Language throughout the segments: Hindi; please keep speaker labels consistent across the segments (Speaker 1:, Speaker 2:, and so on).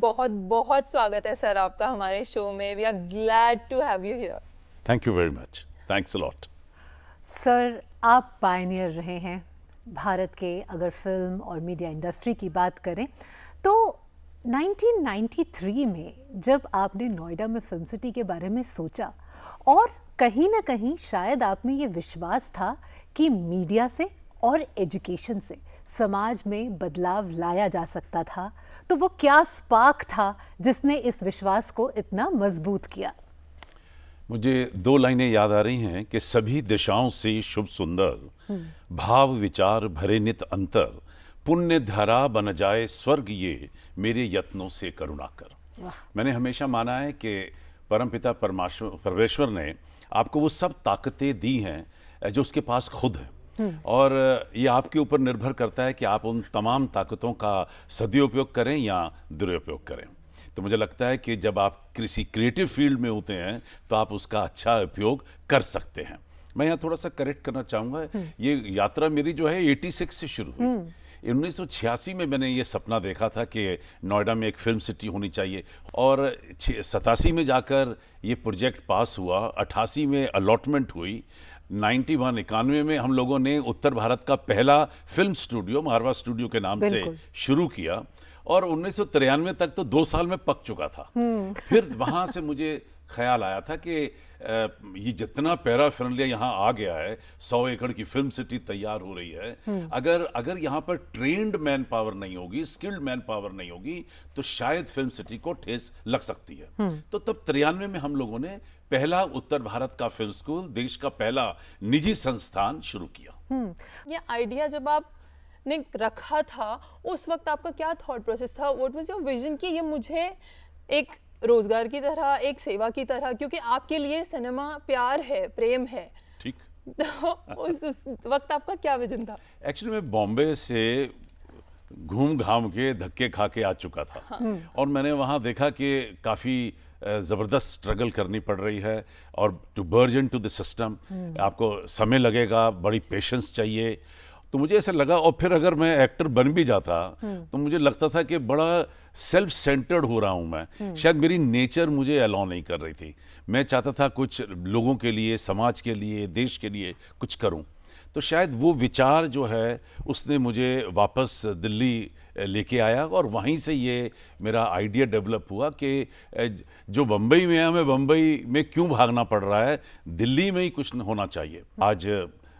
Speaker 1: बहुत बहुत स्वागत है सर आपका हमारे शो में। We are glad to have you here.
Speaker 2: Thank you very much, thanks a lot.
Speaker 3: Sir, आप पायनियर रहे हैं भारत के, अगर फिल्म और मीडिया इंडस्ट्री की बात करें तो 1993 में जब आपने नोएडा में फिल्म सिटी के बारे में सोचा और कहीं ना कहीं शायद आप में ये विश्वास था कि मीडिया से और एजुकेशन से समाज में बदलाव लाया जा सकता था, तो वो क्या स्पार्क था जिसने इस विश्वास को इतना मजबूत किया?
Speaker 2: मुझे दो लाइनें याद आ रही हैं कि सभी दिशाओं से शुभ सुंदर, भाव विचार भरे नित अंतर, पुण्य धारा बन जाए स्वर्ग ये मेरे यत्नों से करुणा कर। मैंने हमेशा माना है कि परमपिता परमेश्वर ने आपको वो सब ताकतें दी हैं जो उसके पास खुद है, और ये आपके ऊपर निर्भर करता है कि आप उन तमाम ताकतों का सदुपयोग करें या दुरुपयोग करें। तो मुझे लगता है कि जब आप किसी क्रिएटिव फील्ड में होते हैं तो आप उसका अच्छा उपयोग कर सकते हैं। मैं यहाँ थोड़ा सा करेक्ट करना चाहूँगा, ये यात्रा मेरी जो है 86 से शुरू हुई। 1986 में मैंने ये सपना देखा था कि नोएडा में एक फिल्म सिटी होनी चाहिए, और 87 में जाकर ये प्रोजेक्ट पास हुआ, 88 में अलॉटमेंट हुई, 91 में हम लोगों ने उत्तर भारत का पहला फिल्म स्टूडियो मारवा स्टूडियो के नाम से शुरू किया, और 1993 तक तो 2 साल में पक चुका था। फिर वहाँ से मुझे ख्याल आया था कि ये जितना पैराफर्नलिया यहाँ आ गया है, 100 एकड़ की फिल्म सिटी तैयार हो रही है, अगर यहाँ पर ट्रेंड मैन पावर नहीं होगी, स्किल्ड मैन पावर नहीं होगी, तो शायद फिल्म सिटी को ठेस लग सकती है। तो तब 93 में हम लोगों ने पहला उत्तर भारत का फिल्म स्कूल, देश का पहला निजी संस्थान शुरू किया।
Speaker 1: ये आइडिया जब आपने रखा था उस वक्त आपका क्या थॉट प्रोसेस था? व्हाट वाज योर विजन कि ये मुझे एक रोजगार की तरह, एक सेवा की तरह, क्योंकि आपके लिए सिनेमा प्यार है, प्रेम है।
Speaker 2: ठीक।
Speaker 1: तो उस वक्त आपका क्या विजन था?
Speaker 2: एक्चुअली मैं बॉम्बे से घूम घाम के धक्के खा के आ चुका था, और मैंने वहाँ देखा कि काफ़ी ज़बरदस्त स्ट्रगल करनी पड़ रही है, और to barge into the system आपको समय लगेगा, बड़ी पेशेंस चाहिए। तो मुझे ऐसा लगा, और फिर अगर मैं एक्टर बन भी जाता तो मुझे लगता था कि बड़ा सेल्फ सेंटर्ड हो रहा हूँ मैं, शायद मेरी नेचर मुझे अलाउ नहीं कर रही थी। मैं चाहता था कुछ लोगों के लिए, समाज के लिए, देश के लिए कुछ करूँ। तो शायद वो विचार जो है उसने मुझे वापस दिल्ली लेके आया, और वहीं से ये मेरा आइडिया डेवलप हुआ कि जो बम्बई में है, हमें बम्बई में क्यों भागना पड़ रहा है, दिल्ली में ही कुछ होना चाहिए। आज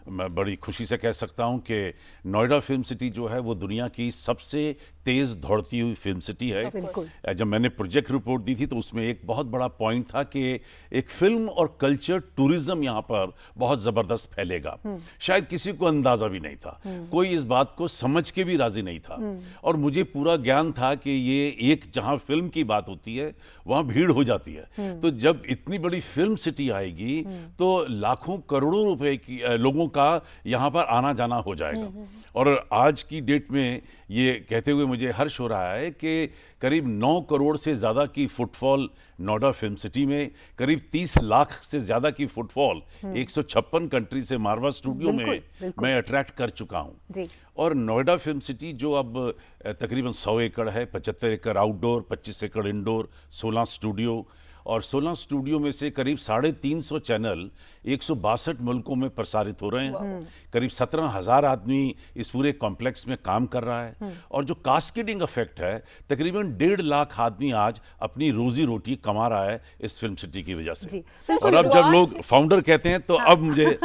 Speaker 2: मैं बड़ी खुशी से कह सकता हूं कि नोएडा फिल्म सिटी जो है वो दुनिया की सबसे तेज़ दौड़ती हुई फिल्म सिटी है। जब मैंने प्रोजेक्ट रिपोर्ट दी थी तो उसमें एक बहुत बड़ा पॉइंट था कि एक फिल्म और कल्चर टूरिज्म यहाँ पर बहुत ज़बरदस्त फैलेगा। शायद किसी को अंदाज़ा भी नहीं था, कोई इस बात को समझ के भी राज़ी नहीं था, और मुझे पूरा ज्ञान था कि ये एक जहाँ फिल्म की बात होती है वहाँ भीड़ हो जाती है। तो जब इतनी बड़ी फिल्म सिटी आएगी तो लाखों करोड़ों रुपए की लोगों का यहाँ पर आना जाना हो जाएगा। और आज की डेट में ये कहते हुए मुझे हर्ष हो रहा है कि करीब 9 करोड़ से ज़्यादा की फुटफॉल नोएडा फिल्म सिटी में, करीब 30 लाख से ज़्यादा की फुटफॉल 156 कंट्री से मारवा स्टूडियो में मैं अट्रैक्ट कर चुका हूँ। और नोएडा फिल्म सिटी जो अब तकरीबन 100 एकड़ है, 75 एकड़ आउटडोर, 25 एकड़ इंडोर, 16 स्टूडियो, और 16 स्टूडियो में से करीब 350 चैनल 162 मुल्कों में प्रसारित हो रहे हैं। करीब 17,000 आदमी इस पूरे कॉम्प्लेक्स में काम कर रहा है, और जो कास्केडिंग इफेक्ट है, तकरीबन 1.5 लाख आदमी आज अपनी रोजी रोटी कमा रहा है इस फिल्म सिटी की वजह से। और अब जब लोग फाउंडर कहते हैं तो अब मुझे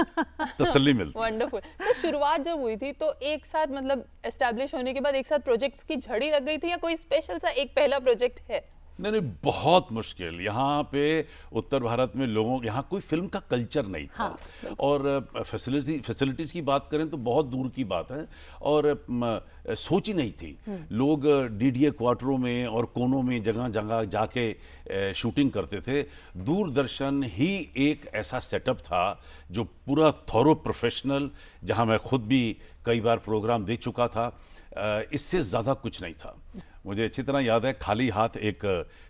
Speaker 2: तसल्ली मिलती है।
Speaker 1: वंडरफुल। तो शुरुआत जब हुई थी तो एक साथ, मतलब एस्टैब्लिश होने के बाद एक साथ प्रोजेक्ट्स की झड़ी लग गई थी, या कोई स्पेशल सा एक पहला प्रोजेक्ट है?
Speaker 2: नहीं नहीं, बहुत मुश्किल। यहाँ पे उत्तर भारत में लोगों, यहाँ कोई फिल्म का कल्चर नहीं था। और फैसिलिटीज़ की बात करें तो बहुत दूर की बात है, और सोच ही नहीं थी। लोग डीडीए क्वार्टरों में और कोनों में जगह जगह जाके शूटिंग करते थे। दूरदर्शन ही एक ऐसा सेटअप था जो पूरा थॉरो प्रोफेशनल, जहाँ मैं खुद भी कई बार प्रोग्राम दे चुका था। इससे ज़्यादा कुछ नहीं था। मुझे अच्छी तरह याद है, खाली हाथ एक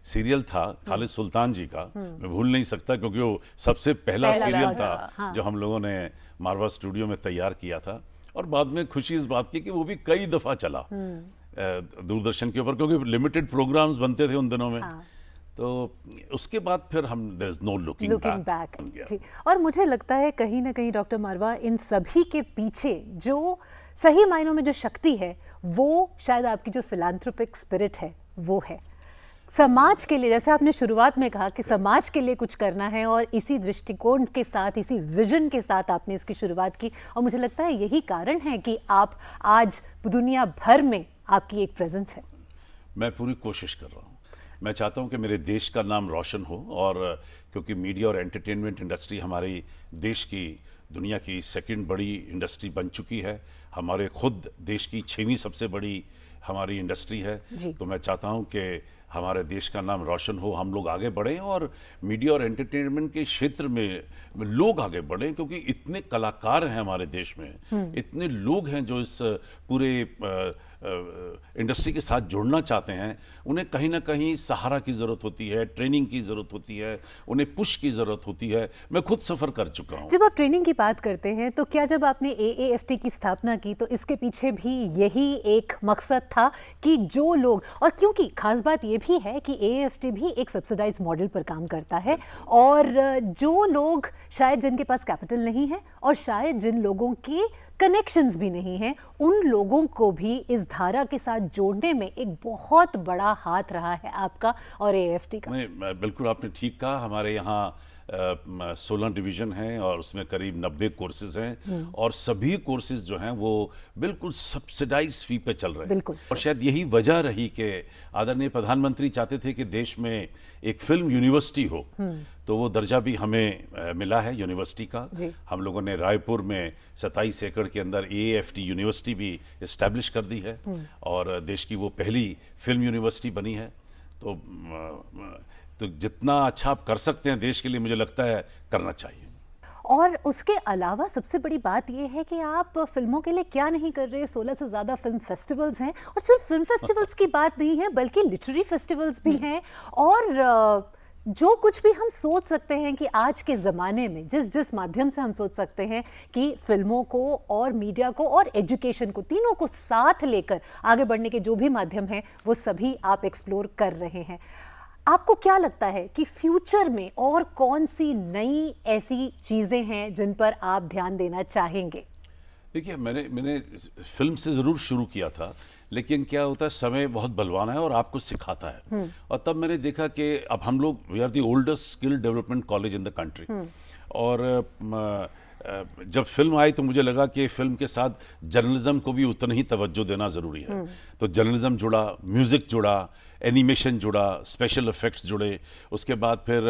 Speaker 2: सीरियल था खालिद सुल्तान जी का, मैं भूल नहीं सकता क्योंकि वो सबसे पहला सीरियल था जो हम लोगों ने मारवा स्टूडियो में तैयार किया था। और बाद में खुशी इस बात की कि वो भी कई दफ़ा चला दूरदर्शन के ऊपर, क्योंकि लिमिटेड प्रोग्राम्स बनते थे उन दिनों में। तो उसके बाद फिर हम there is no looking back.
Speaker 3: जी, और मुझे लगता है कहीं ना कहीं डॉक्टर मारवा, इन सभी के पीछे जो सही मायनों में जो शक्ति है वो शायद आपकी जो फिलैंथ्रोपिक स्पिरिट है वो है। समाज के लिए, जैसे आपने शुरुआत में कहा कि समाज के लिए कुछ करना है, और इसी दृष्टिकोण के साथ, इसी विजन के साथ आपने इसकी शुरुआत की। और मुझे लगता है यही कारण है कि आप आज दुनिया भर में आपकी एक प्रेजेंस है।
Speaker 2: मैं पूरी कोशिश कर रहा हूँ। मैं चाहता हूँ कि मेरे देश का नाम रोशन हो, और क्योंकि मीडिया और एंटरटेनमेंट इंडस्ट्री हमारे देश की दुनिया की सेकंड बड़ी इंडस्ट्री बन चुकी है। हमारे खुद देश की 6वीं सबसे बड़ी हमारी इंडस्ट्री है। तो मैं चाहता हूँ कि हमारे देश का नाम रोशन हो, हम लोग आगे बढ़ें, और मीडिया और एंटरटेनमेंट के क्षेत्र में लोग आगे बढ़ें, क्योंकि इतने कलाकार हैं हमारे देश में, इतने लोग हैं जो इस पूरे इंडस्ट्री के साथ जुड़ना चाहते हैं। उन्हें कहीं ना कहीं सहारा की ज़रूरत होती है, ट्रेनिंग की ज़रूरत होती है, उन्हें पुश की ज़रूरत होती है। मैं खुद सफ़र कर चुका हूँ।
Speaker 3: जब आप ट्रेनिंग की बात करते हैं तो क्या जब आपने AAFT की स्थापना की तो इसके पीछे भी यही एक मकसद था कि जो लोग, और क्योंकि खास बात ये भी है कि AAFT भी एक सब्सिडाइज्ड मॉडल पर काम करता है, और जो लोग शायद जिनके पास कैपिटल नहीं है और शायद जिन लोगों के कनेक्शंस भी नहीं हैं, उन लोगों को भी इस धारा के साथ जोड़ने में एक बहुत बड़ा हाथ रहा है आपका और AAFT का।
Speaker 2: नहीं, बिल्कुल आपने ठीक कहा। हमारे यहाँ 16 डिवीज़न हैं और उसमें करीब 90 कोर्सेज हैं, और सभी कोर्सेज जो हैं वो बिल्कुल सब्सिडाइज फी पे चल रहे हैं। और शायद यही वजह रही कि आदरणीय प्रधानमंत्री चाहते थे कि देश में एक फिल्म यूनिवर्सिटी हो, तो वो दर्जा भी हमें मिला है यूनिवर्सिटी का। हम लोगों ने रायपुर में 27 एकड़ के अंदर AAFT यूनिवर्सिटी भी इस्टेब्लिश कर दी है, और देश की वो पहली फिल्म यूनिवर्सिटी बनी है। तो जितना अच्छा आप कर सकते हैं देश के लिए, मुझे लगता है करना चाहिए।
Speaker 3: और उसके अलावा सबसे बड़ी बात यह है कि आप फिल्मों के लिए क्या नहीं कर रहे। 16 से ज़्यादा फिल्म फेस्टिवल्स हैं, और सिर्फ फिल्म फेस्टिवल्स की बात नहीं है बल्कि लिटरेरी फेस्टिवल्स भी हैं। और जो कुछ भी हम सोच सकते हैं कि आज के ज़माने में जिस माध्यम से हम सोच सकते हैं कि फिल्मों को और मीडिया को और एजुकेशन को, तीनों को साथ लेकर आगे बढ़ने के जो भी माध्यम हैं वो सभी आप एक्सप्लोर कर रहे हैं। आपको क्या लगता है कि फ्यूचर में और कौन सी नई ऐसी चीज़ें हैं जिन पर आप ध्यान देना चाहेंगे?
Speaker 2: देखिए, मैंने फिल्म से ज़रूर शुरू किया था, लेकिन क्या होता है, समय बहुत बलवान है और आपको सिखाता है। और तब मैंने देखा कि अब हम लोग, we are the oldest skill development college in the country, और जब फिल्म आई तो मुझे लगा कि फिल्म के साथ जर्नलिज्म को भी उतना ही तवज्जो देना ज़रूरी है। तो जर्नलिज्म जुड़ा, म्यूज़िक जुड़ा, एनिमेशन जुड़ा, स्पेशल इफ़ेक्ट्स जुड़े, उसके बाद फिर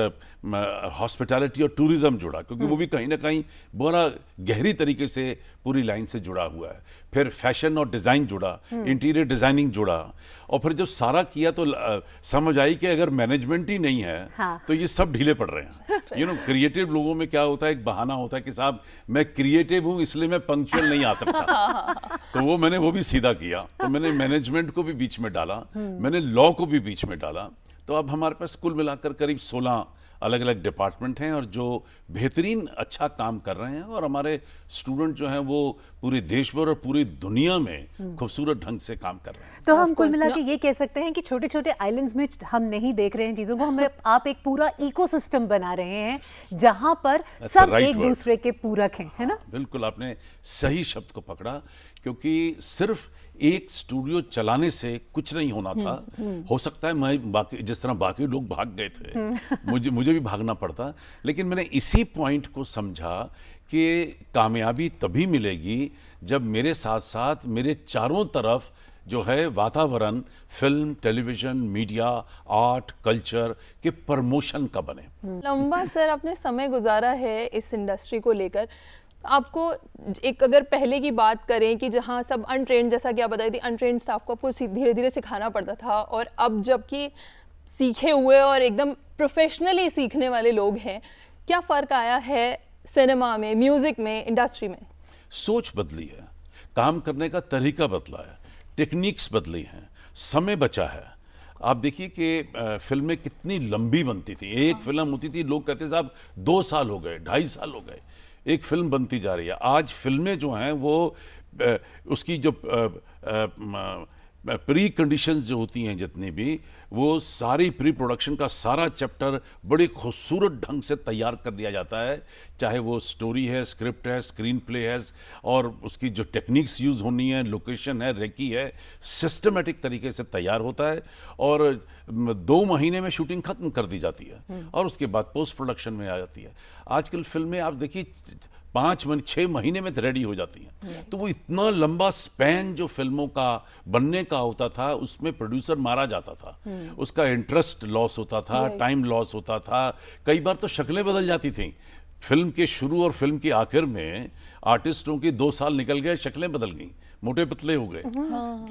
Speaker 2: हॉस्पिटैलिटी और टूरिज़्म जुड़ा, क्योंकि वो भी कहीं ना कहीं बड़ा गहरी तरीके से पूरी लाइन से जुड़ा हुआ है। फिर फैशन और डिज़ाइन जुड़ा, इंटीरियर डिज़ाइनिंग जुड़ा, और फिर जब सारा किया तो समझ आई कि अगर मैनेजमेंट ही नहीं है तो ये सब ढीले पड़ रहे हैं। क्रिएटिव लोगों में क्या होता है, एक बहाना होता है कि साहब मैं क्रिएटिव हूँ इसलिए मैं पंक्चुअल नहीं आ सकता। तो मैंने वो भी सीधा किया। तो मैंने मैनेजमेंट को भी बीच में डाला, मैंने लॉ को भी बीच में डाला। तो अब हमारे पास कुल मिलाकर करीब 16 अलग अलग डिपार्टमेंट हैं, और जो बेहतरीन अच्छा काम कर रहे हैं, और हमारे स्टूडेंट जो हैं वो पूरे देश भर और पूरी दुनिया में खूबसूरत ढंग से काम कर रहे हैं।
Speaker 3: तो हम कुल मिला के ये कह सकते हैं कि छोटे छोटे आइलैंड्स में हम नहीं देख रहे हैं चीज़ों को, हम आप एक पूरा इकोसिस्टम बना रहे हैं जहां पर सब एक दूसरे के पूरक हैं, है ना?
Speaker 2: बिल्कुल, आपने सही शब्द को पकड़ा, क्योंकि सिर्फ एक स्टूडियो चलाने से कुछ नहीं होना था। हो सकता है मैं बाकी, जिस तरह बाकी लोग भाग गए थे, मुझे भी भागना पड़ता, लेकिन मैंने इसी पॉइंट को समझा कि कामयाबी तभी मिलेगी जब मेरे साथ साथ मेरे चारों तरफ जो है वातावरण film, television, media, art, culture के प्रमोशन का बने।
Speaker 1: लंबा सर आपने समय गुजारा है इस इंडस्ट्री को लेकर, आपको एक अगर पहले की बात करें कि जहाँ सब अनट्रेंड, जैसा कि आप बताई थी, अनट्रेंड स्टाफ को आपको धीरे धीरे सिखाना पड़ता था, और अब जबकि सीखे हुए और एकदम प्रोफेशनली सीखने वाले लोग हैं, क्या फ़र्क आया है सिनेमा में, म्यूज़िक में, इंडस्ट्री में?
Speaker 2: सोच बदली है, काम करने का तरीका बदला है, टेक्निक्स बदली हैं, समय बचा है। आप देखिए कि फिल्में कितनी लंबी बनती थी। एक फिल्म होती थी, लोग कहते साहब 2 साल हो गए, 2.5 साल हो गए, एक फिल्म बनती जा रही है। आज फिल्में जो हैं वो उसकी जो प्री कंडीशंस जो होती हैं जितनी भी, वो सारी प्री प्रोडक्शन का सारा चैप्टर बड़े खूबसूरत ढंग से तैयार कर दिया जाता है, चाहे वो स्टोरी है, स्क्रिप्ट है, स्क्रीन प्ले है, और उसकी जो टेक्निक्स यूज़ होनी है, लोकेशन है, रेकी है, सिस्टमेटिक तरीके से तैयार होता है, और 2 महीने में शूटिंग खत्म कर दी जाती है, और उसके बाद पोस्ट प्रोडक्शन में आ जाती है। आजकल फिल्में आप देखिए 6 महीने में रेडी हो जाती हैं। तो वो इतना लंबा स्पैन जो फिल्मों का बनने का होता था, उसमें प्रोड्यूसर मारा जाता था, उसका इंटरेस्ट लॉस होता था, टाइम लॉस होता था, कई बार तो शक्लें बदल जाती थी। फिल्म के शुरू और फिल्म के आखिर में आर्टिस्टों के 2 साल निकल गए, शक्लें बदल गई, मोटे पतले हो गए।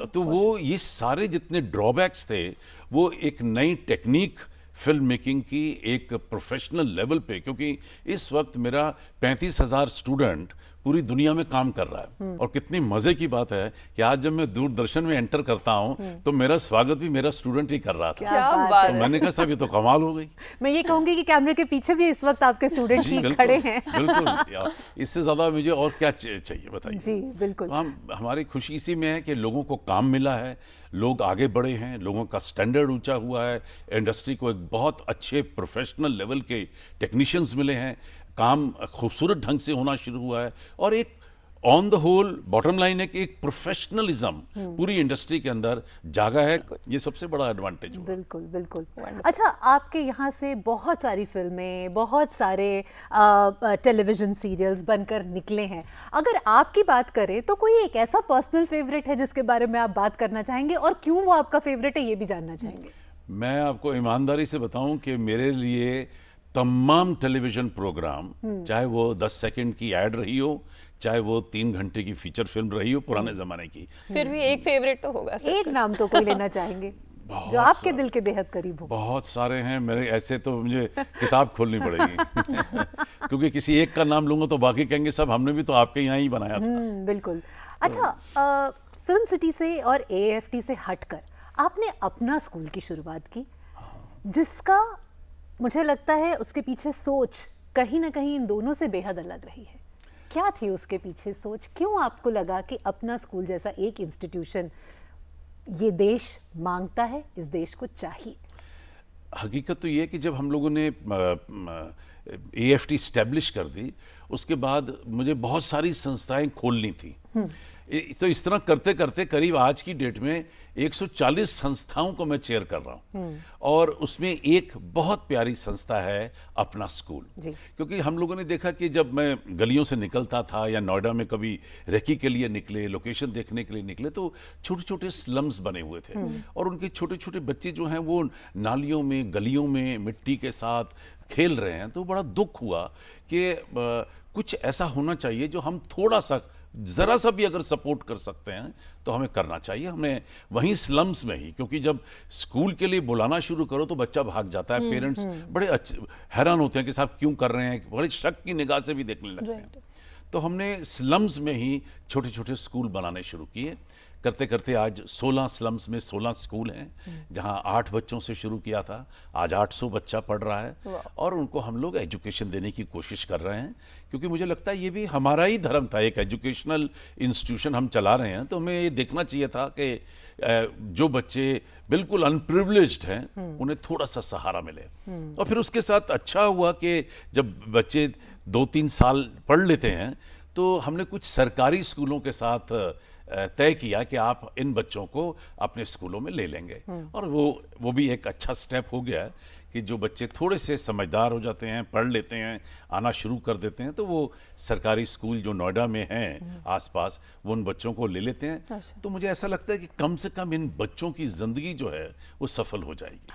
Speaker 2: तो वो ये सारे जितने ड्रॉबैक्स थे, वो एक नई टेक्निक फिल्म मेकिंग की एक प्रोफेशनल लेवल पे, क्योंकि इस वक्त मेरा 35,000 स्टूडेंट पूरी दुनिया में काम कर रहा है। और कितनी मजे की बात है कि आज जब मैं दूरदर्शन में एंटर करता हूं तो मेरा स्वागत भी मेरा स्टूडेंट ही कर रहा था।
Speaker 1: क्या बात
Speaker 2: तो
Speaker 1: है।
Speaker 2: मैंने कहा साहब ये तो कमाल हो गई।
Speaker 3: मैं ये कहूंगी कि कैमरे के पीछे भी इस वक्त आपके स्टूडेंट
Speaker 2: जी
Speaker 3: ही खड़े हैं।
Speaker 2: बिल्कुल यार, इससे ज्यादा मुझे और क्या चाहिए बताइए।
Speaker 3: जी बिल्कुल।
Speaker 2: तो हमारी खुशी इसी में है कि लोगों को काम मिला है, लोग आगे बढ़े हैं, लोगों का स्टैंडर्ड ऊंचा हुआ है, इंडस्ट्री को एक बहुत अच्छे प्रोफेशनल लेवल के टेक्नीशियंस मिले हैं, काम खूबसूरत ढंग से होना शुरू हुआ है, और एक on the whole bottom line है कि एक प्रोफेशनलिज्म पूरी इंडस्ट्री के अंदर जागा है। ये सबसे बड़ा एडवांटेज हुआ।
Speaker 3: बिल्कुल बिल्कुल। अच्छा, आपके यहाँ से बहुत सारी फिल्में, बहुत सारे टेलीविजन सीरियल्स बनकर निकले हैं। अगर आपकी बात करें तो कोई एक ऐसा पर्सनल फेवरेट है जिसके बारे में आप बात करना चाहेंगे, और क्यों वो आपका फेवरेट है ये भी जानना चाहेंगे?
Speaker 2: मैं आपको ईमानदारी से बताऊं कि मेरे लिए तमाम टेलीविजन प्रोग्राम, चाहे वो 10 सेकंड की ऐड रही हो, चाहे वो 3 घंटे की फीचर फिल्म रही हो पुराने जमाने की,
Speaker 1: फिर भी एक फेवरेट तो होगा सर।
Speaker 3: एक नाम तो कोई लेना चाहेंगे जो आपके दिल के बेहद करीब हो?
Speaker 2: बहुत सारे हैं मेरे, ऐसे तो मुझे किताब खोलनी पड़ेगी क्योंकि किसी एक का नाम लूंगा तो बाकी कहेंगे सब हमने भी तो आपके यहाँ ही बनाया था।
Speaker 3: बिल्कुल। अच्छा, फिल्म सिटी से और AFT से हटकर आपने अपना स्कूल की शुरुआत की, जिसका मुझे लगता है उसके पीछे सोच कहीं ना कहीं इन दोनों से बेहद अलग रही है। क्या थी उसके पीछे सोच? क्यों आपको लगा कि अपना स्कूल जैसा एक इंस्टीट्यूशन ये देश मांगता है, इस देश को चाहिए?
Speaker 2: हकीकत तो ये है कि जब हम लोगों ने AFT इस्टेब्लिश कर दी, उसके बाद मुझे बहुत सारी संस्थाएं खोलनी थी। तो इस तरह करते करते करीब आज की डेट में 140 संस्थाओं को मैं चेयर कर रहा हूँ, और उसमें एक बहुत प्यारी संस्था है अपना स्कूल। क्योंकि हम लोगों ने देखा कि जब मैं गलियों से निकलता था या नोएडा में कभी रेकी के लिए निकले, लोकेशन देखने के लिए निकले, तो छोटे छोटे स्लम्स बने हुए थे, और उनके छोटे छोटे बच्चे जो हैं वो नालियों में, गलियों में मिट्टी के साथ खेल रहे हैं। तो बड़ा दुख हुआ कि कुछ ऐसा होना चाहिए जो हम थोड़ा सा, ज़रा सा भी अगर सपोर्ट कर सकते हैं तो हमें करना चाहिए। हमें वहीं स्लम्स में ही, क्योंकि जब स्कूल के लिए बुलाना शुरू करो तो बच्चा भाग जाता है, पेरेंट्स बड़े हैरान होते हैं कि साहब क्यों कर रहे हैं, बड़े शक की निगाह से भी देखने लगते हैं। तो हमने स्लम्स में ही छोटे छोटे स्कूल बनाने शुरू किए। करते करते आज 16 स्लम्स में 16 स्कूल हैं, जहां 8 बच्चों से शुरू किया था, आज 800 बच्चा पढ़ रहा है, और उनको हम लोग एजुकेशन देने की कोशिश कर रहे हैं। क्योंकि मुझे लगता है ये भी हमारा ही धर्म था, एक एजुकेशनल इंस्टीट्यूशन हम चला रहे हैं, तो हमें ये देखना चाहिए था कि जो बच्चे बिल्कुल अनप्रिविलेज्ड हैं उन्हें थोड़ा सा सहारा मिले। और फिर उसके साथ अच्छा हुआ कि जब बच्चे 2-3 साल पढ़ लेते हैं तो हमने कुछ सरकारी स्कूलों के साथ तय किया कि आप इन बच्चों को अपने स्कूलों में ले लेंगे, और वो भी एक अच्छा स्टेप हो गया कि कि जो बच्चे थोड़े से समझदार हो जाते हैं, पढ़ लेते हैं, आना शुरू कर देते हैं, तो वो सरकारी स्कूल जो नोएडा में हैं आसपास, वो उन बच्चों को ले लेते हैं। तो मुझे ऐसा लगता है कि कम से कम इन बच्चों की ज़िंदगी जो है वो सफल हो जाएगी।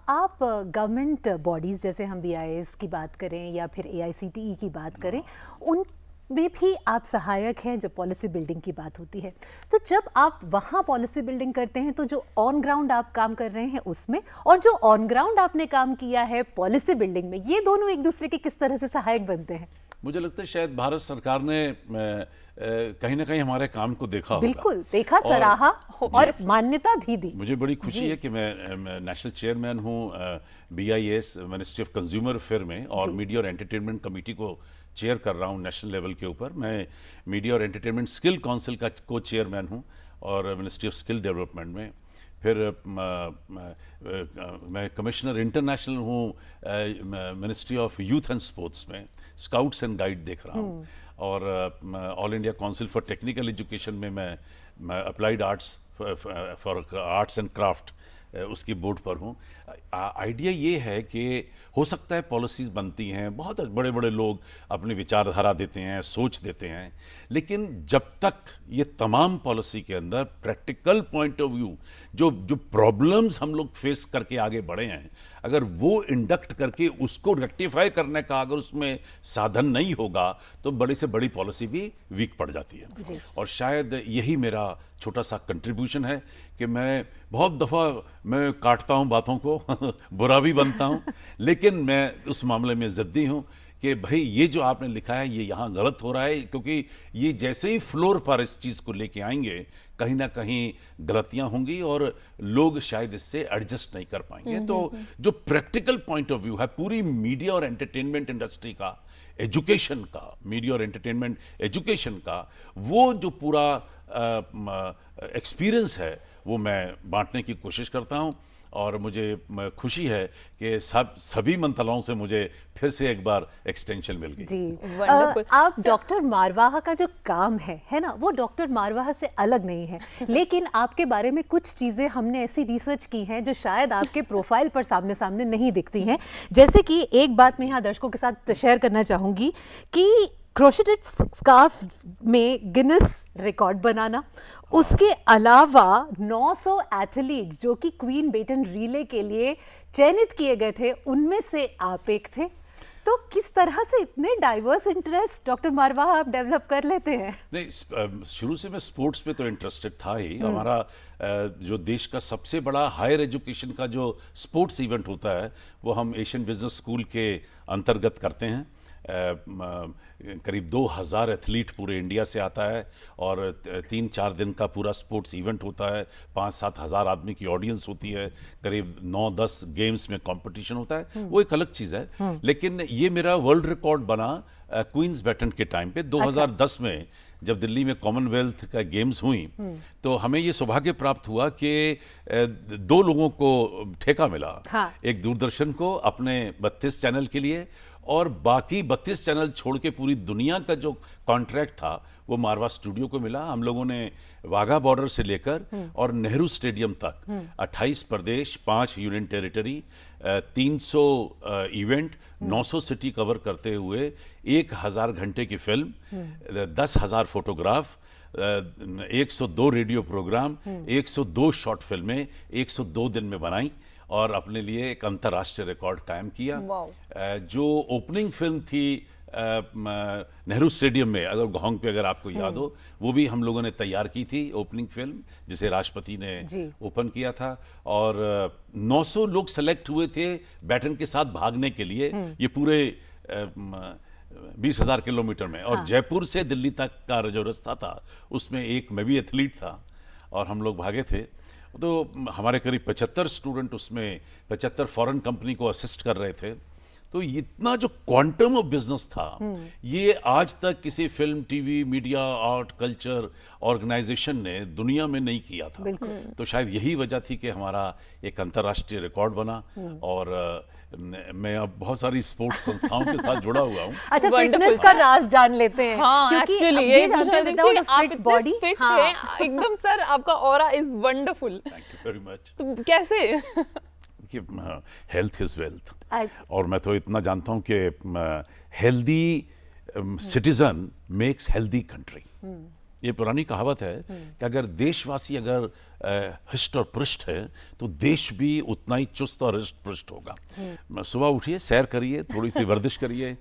Speaker 3: आप गवर्नमेंट बॉडीज़ जैसे हम BIS की बात करें या फिर AICTE की बात करें, उन में भी आप सहायक हैं जब पॉलिसी बिल्डिंग की बात होती है। तो जब आप वहाँ पॉलिसी बिल्डिंग करते हैं तो जो ऑन ग्राउंड आप काम कर रहे हैं उसमें, और जो ऑन ग्राउंड आपने काम किया है पॉलिसी बिल्डिंग में, ये दोनों एक दूसरे के किस तरह से सहायक बनते हैं?
Speaker 2: मुझे लगता है शायद भारत सरकार ने कहीं ना कहीं हमारे काम को देखा होगा।
Speaker 3: बिल्कुल देखा, सराहा और मान्यता भी दी।
Speaker 2: मुझे बड़ी खुशी है कि मैं नेशनल चेयरमैन हूँ BIS ministry of consumer affair में, और मीडिया और एंटरटेनमेंट कमेटी को चेयर कर रहा हूँ नेशनल लेवल के ऊपर। मैं मीडिया और एंटरटेनमेंट स्किल काउंसिल का को चेयरमैन हूँ और मिनिस्ट्री ऑफ स्किल डेवलपमेंट में। फिर मैं कमिश्नर इंटरनेशनल हूँ ministry of youth and sports में, स्काउट्स एंड गाइड देख रहा हूँ। और all India council for technical education में मैं applied arts for arts and craft उसकी बोर्ड पर हूँ। आइडिया ये है कि हो सकता है पॉलिसीज़ बनती हैं, बहुत बड़े बड़े लोग अपनी विचारधारा देते हैं, सोच देते हैं, लेकिन जब तक ये तमाम पॉलिसी के अंदर प्रैक्टिकल पॉइंट ऑफ व्यू जो प्रॉब्लम्स हम लोग फेस करके आगे बढ़े हैं, अगर वो इंडक्ट करके उसको रेक्टिफाई करने का अगर उसमें साधन नहीं होगा तो बड़ी से बड़ी पॉलिसी भी वीक पड़ जाती है। और शायद यही मेरा छोटा सा कंट्रीब्यूशन है कि मैं बहुत दफ़ा मैं काटता हूँ बातों को बुरा भी बनता हूँ, लेकिन मैं उस मामले में ज़िद्दी हूँ कि भाई ये जो आपने लिखा है ये यहाँ गलत हो रहा है, क्योंकि ये जैसे ही फ्लोर पर इस चीज़ को लेके आएंगे कहीं ना कहीं गलतियाँ होंगी और लोग शायद इससे एडजस्ट नहीं कर पाएंगे। तो जो प्रैक्टिकल पॉइंट ऑफ व्यू है पूरी मीडिया और एंटरटेनमेंट इंडस्ट्री का, एजुकेशन का, मीडिया और एंटरटेनमेंट एजुकेशन का, वो जो पूरा एक्सपीरियंस है वो मैं बांटने की कोशिश करता हूँ। और मुझे खुशी है कि सभी मंत्रालयों से मुझे फिर से एक बार एक्सटेंशन मिल गई।
Speaker 3: जी, आप डॉक्टर मारवाहा का जो काम है ना, वो डॉक्टर मारवाहा से अलग नहीं है, लेकिन आपके बारे में कुछ चीज़ें हमने ऐसी रिसर्च की हैं जो शायद आपके प्रोफाइल पर सामने सामने नहीं दिखती हैं। जैसे कि एक बात मैं यहाँ दर्शकों के साथ शेयर करना चाहूँगी कि क्रोशेटेड स्कार्फ में गिनेस रिकॉर्ड बनाना, उसके अलावा 900 एथलीट्स जो कि क्वीन बेटन रिले के लिए चयनित किए गए थे, उनमें से आप एक थे। तो किस तरह से इतने डाइवर्स इंटरेस्ट डॉक्टर मारवाहा आप डेवलप कर लेते हैं?
Speaker 2: नहीं, शुरू से मैं स्पोर्ट्स पे तो इंटरेस्टेड था ही। हमारा जो देश का सबसे बड़ा हायर एजुकेशन का जो स्पोर्ट्स इवेंट होता है वो हम एशियन बिजनेस स्कूल के अंतर्गत करते हैं। करीब 2000 एथलीट पूरे इंडिया से आता है और 3-4 दिन का पूरा स्पोर्ट्स इवेंट होता है। 5-7 हज़ार आदमी की ऑडियंस होती है, करीब 9-10 गेम्स में कंपटीशन होता है, वो एक अलग चीज़ है। लेकिन ये मेरा वर्ल्ड रिकॉर्ड बना क्वींस बैटन के टाइम पे 2010 में जब दिल्ली में कॉमनवेल्थ का गेम्स हुई, तो हमें ये सौभाग्य प्राप्त हुआ कि 2 लोगों को ठेका मिला।
Speaker 3: हाँ।
Speaker 2: एक दूरदर्शन को अपने 32 चैनल के लिए, और बाकी 32 चैनल छोड़ के पूरी दुनिया का जो कॉन्ट्रैक्ट था वो मारवा स्टूडियो को मिला। हम लोगों ने वाघा बॉर्डर से लेकर और नेहरू स्टेडियम तक 28 प्रदेश, 5 union territory, 300 event, 900 city cover करते हुए 1000 घंटे की film, 10,000 photograph, 102 radio programme, 102 short फिल्में 102 दिन में बनाई और अपने लिए एक अंतर्राष्ट्रीय रिकॉर्ड कायम किया। जो ओपनिंग फिल्म थी नेहरू स्टेडियम में, अगर गोंग पे अगर आपको याद हो, वो भी हम लोगों ने तैयार की थी ओपनिंग फिल्म, जिसे राष्ट्रपति ने ओपन किया था। और 900 लोग सेलेक्ट हुए थे बैटन के साथ भागने के लिए, ये पूरे 20,000 किलोमीटर में। और जयपुर से दिल्ली तक का जो रास्ता था उसमें मैं भी एथलीट था और हम लोग भागे थे। तो हमारे करीब 75 स्टूडेंट उसमें 75 फॉरेन कंपनी को असिस्ट कर रहे थे। तो इतना जो क्वांटम ऑफ बिजनेस था, ये आज तक किसी film, TV, media, art, culture organisation ने दुनिया में नहीं किया था। तो शायद यही वजह थी कि हमारा एक अंतर्राष्ट्रीय रिकॉर्ड बना। और मैं अब बहुत सारी स्पोर्ट्स संस्थाओं के साथ जुड़ा हुआ हूँ।
Speaker 3: अच्छा, फिटनेस का राज जान लेते हैं।
Speaker 1: हाँ, एक्चुअली ये
Speaker 3: आप इतने
Speaker 1: फिट हैं एकदम सर, आपका aura is wonderful.
Speaker 2: Thank you very much.
Speaker 1: तो कैसे?
Speaker 2: कि हेल्थ इज़ वेल्थ,
Speaker 3: I-
Speaker 2: और मैं तो इतना जानता हूँ कि healthy citizen makes healthy country. ये पुरानी कहावत है कि अगर देशवासी अगर हृष्ट और पुष्ट है तो देश भी उतना ही चुस्त और हृष्ट पुष्ट होगा। सुबह उठिए, सैर करिए, थोड़ी सी वर्जिश करिए,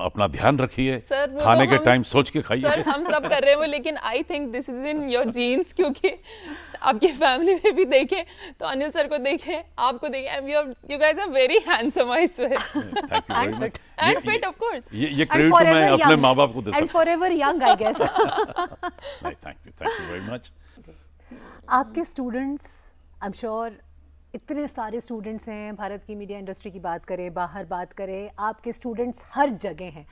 Speaker 2: अपना ध्यान रखिए,
Speaker 1: सर, वो
Speaker 2: खाने
Speaker 1: तो
Speaker 2: के
Speaker 1: हम-
Speaker 2: टाइम सोच के
Speaker 1: सर
Speaker 2: खाइए।
Speaker 1: हम सब कर रहे हैं वो, लेकिन I think this is in your genes, क्योंकि आपकी फैमिली में भी देखें तो अनिल सर को देखें, आपको देखें, you guys are very handsome, I swear.
Speaker 2: Thank you very much.
Speaker 1: And fit, of course.
Speaker 2: ये क्रेडिट तो मैं अपने माँ बाप को दे
Speaker 3: एंड
Speaker 2: सकता
Speaker 3: फॉरएवर यंग आई गेस।
Speaker 2: हूँ। Thank you very much.
Speaker 3: आपके स्टूडेंट्स, आई एम श्योर इतने सारे स्टूडेंट्स हैं, भारत की मीडिया इंडस्ट्री की बात करें, बाहर बात करें, आपके स्टूडेंट्स हर जगह हैं।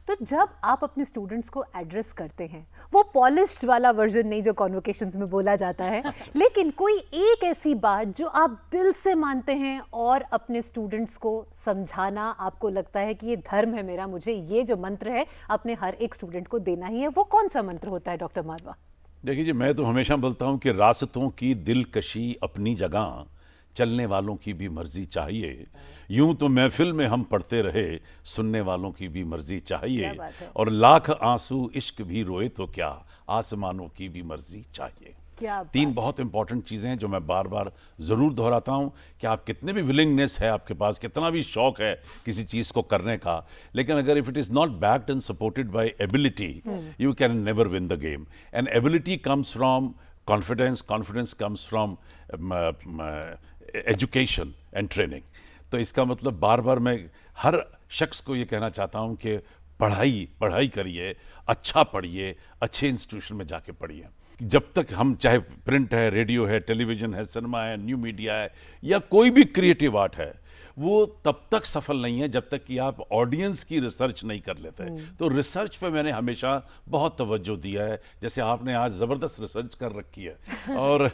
Speaker 3: तो जब आप अपने स्टूडेंट्स को एड्रेस करते हैं, वो पॉलिश्ड वाला वर्जन नहीं जो कॉन्वोकेशंस में बोला जाता है, लेकिन कोई एक ऐसी बात जो आप दिल से मानते हैं और अपने स्टूडेंट्स को समझाना आपको लगता है कि ये धर्म है मेरा, मुझे ये जो मंत्र है अपने हर एक स्टूडेंट को देना ही है, वो कौन सा मंत्र होता है डॉक्टर मारवा?
Speaker 2: देखिए जी, मैं तो हमेशा बोलता हूँ कि रास्तों की दिलकशी अपनी जगह, चलने वालों की भी मर्जी चाहिए। यूं तो महफिल में हम पढ़ते रहे, सुनने वालों की भी मर्जी चाहिए।
Speaker 3: क्या बात है।
Speaker 2: और लाख आंसू इश्क भी रोए तो क्या, आसमानों की भी मर्जी चाहिए।
Speaker 3: क्या
Speaker 2: तीन बहुत इंपॉर्टेंट चीज़ें हैं जो मैं बार बार ज़रूर दोहराता हूँ कि आप कितने भी विलिंगनेस है आपके पास, कितना भी शौक है किसी चीज़ को करने का, लेकिन अगर if it is not backed and supported by ability, you can never win the game. And ability comes from confidence, confidence comes from education and training. तो इसका मतलब बार बार मैं हर शख्स को ये कहना चाहता हूँ कि पढ़ाई करिए, अच्छा पढ़िए, अच्छे इंस्टीट्यूशन में जाके पढ़िए। जब तक हम, चाहे प्रिंट है, रेडियो है, टेलीविज़न है, सिनेमा है, न्यू मीडिया है, या कोई भी क्रिएटिव आर्ट है, वो तब तक सफल नहीं है जब तक कि आप ऑडियंस की रिसर्च नहीं कर लेते। तो रिसर्च पे मैंने हमेशा बहुत तवज्जो दिया है, जैसे आपने आज ज़बरदस्त रिसर्च कर रखी है और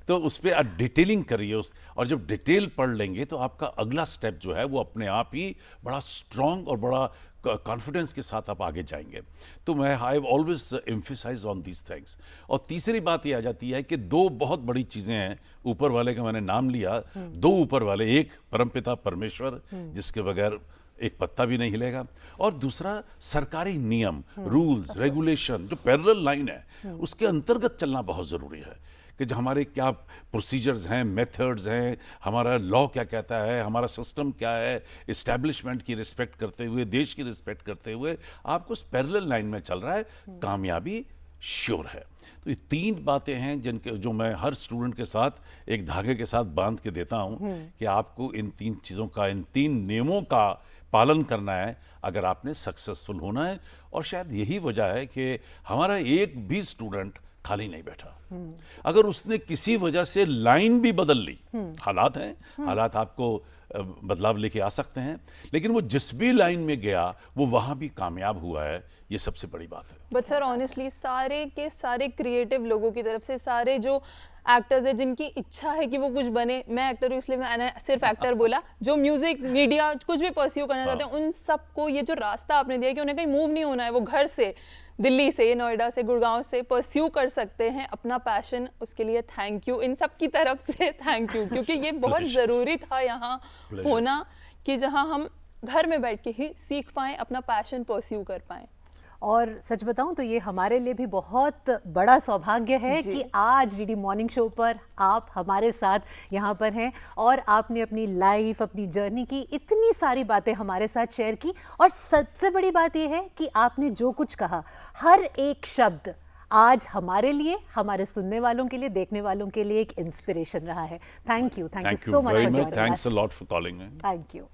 Speaker 2: तो उस पर आप डिटेलिंग करिए और जब डिटेल पढ़ लेंगे तो आपका अगला स्टेप जो है वो अपने आप ही बड़ा स्ट्रॉन्ग और बड़ा कॉन्फिडेंस के साथ आप आगे जाएंगे। तो मैं I have always emphasise on these things. और तीसरी बात ये आ जाती है कि दो बहुत बड़ी चीज़ें हैं, ऊपर वाले का मैंने नाम लिया, दो ऊपर वाले, एक परमपिता परमेश्वर जिसके बगैर एक पत्ता भी नहीं हिलेगा, और दूसरा सरकारी नियम, रूल्स, रेगुलेशन, जो पैरेलल लाइन है उसके अंतर्गत चलना बहुत ज़रूरी है कि जो हमारे क्या प्रोसीजर्स हैं, मेथड्स हैं, हमारा लॉ क्या कहता है, हमारा सिस्टम क्या है, इस्टेब्लिशमेंट की रिस्पेक्ट करते हुए, देश की रिस्पेक्ट करते हुए आपको उस पैरेलल लाइन में चल रहा है, कामयाबी श्योर है। तो ये तीन बातें हैं जिनके जो मैं हर स्टूडेंट के साथ एक धागे के साथ बांध के देता हूँ कि आपको इन तीन चीज़ों का, इन तीन नियमों का पालन करना है अगर आपने सक्सेसफुल होना है। और शायद यही वजह है कि हमारा एक भी स्टूडेंट खाली नहीं बैठा। अगर उसने किसी वजह से लाइन भी बदल ली, हालात हैं, हालात आपको बदलाव लेके आ सकते हैं, लेकिन वो जिस भी लाइन में गया वो वहाँ भी कामयाब हुआ है, ये सबसे बड़ी बात है।
Speaker 1: बट सर ऑनेस्टली सारे के सारे क्रिएटिव लोगों की तरफ से, सारे जो एक्टर्स है जिनकी इच्छा है कि वो कुछ बने, मैं एक्टर हूँ इसलिए मैंने सिर्फ एक्टर बोला, जो म्यूजिक, मीडिया, कुछ भी परस्यू करना चाहते हैं, उन सबको ये जो रास्ता आपने दिया कि उन्हें कहीं मूव नहीं होना है, वो घर से, दिल्ली से, नोएडा से, गुड़गांव से परस्यू कर सकते हैं अपना पैशन, उसके लिए थैंक यू, इन सब की तरफ से थैंक यू, क्योंकि ये बहुत ज़रूरी था यहाँ होना कि जहाँ हम घर में बैठ के ही सीख पाएँ, अपना पैशन परस्यू कर पाएँ।
Speaker 3: और सच बताऊं तो ये हमारे लिए भी बहुत बड़ा सौभाग्य है कि आज डीडी मॉर्निंग शो पर आप हमारे साथ यहाँ पर हैं और आपने अपनी लाइफ, अपनी जर्नी की इतनी सारी बातें हमारे साथ शेयर की। और सबसे बड़ी बात ये है कि आपने जो कुछ कहा, हर एक शब्द आज हमारे लिए, हमारे सुनने वालों के लिए, देखने वालों के लिए एक इंस्पिरेशन रहा है। Thank you so much for joining us.
Speaker 2: Thanks a lot for calling.
Speaker 3: Thank you.